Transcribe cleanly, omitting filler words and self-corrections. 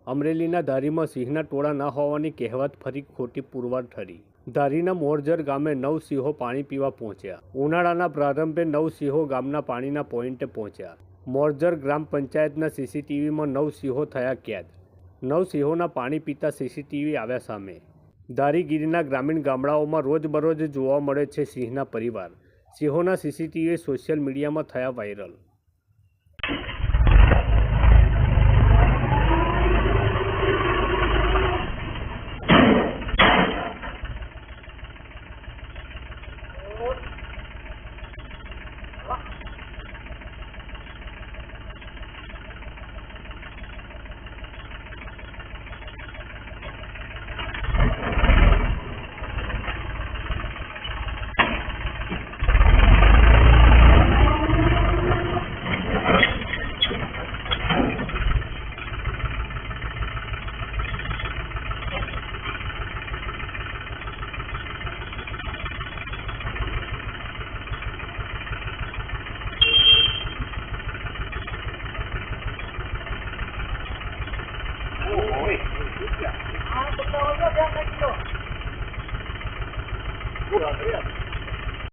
અમરેલીના ધારીમાં સિંહના ટોળા ન હોવાની કહેવત ફરી ખોટી પુરવાર ઠરી। ધારીના મોરજર ગામે 9 સિંહો પાણી પીવા પહોંચ્યા। ઉનાળાના પ્રારંભે 9 સિંહો ગામના પાણીના પોઈન્ટે પહોંચ્યા। મોરજર ગ્રામ પંચાયતના સીસીટીવીમાં 9 સિંહો થયા કેદ। 9 સિંહોના પાણી પીતા સીસીટીવી આવ્યા સામે। ધારીગીરના ગ્રામીણ ગામડાઓમાં રોજબરોજ જોવા મળે છે સિંહના પરિવાર। સિંહોના સીસીટીવી સોશિયલ મીડિયામાં થયા વાયરલ।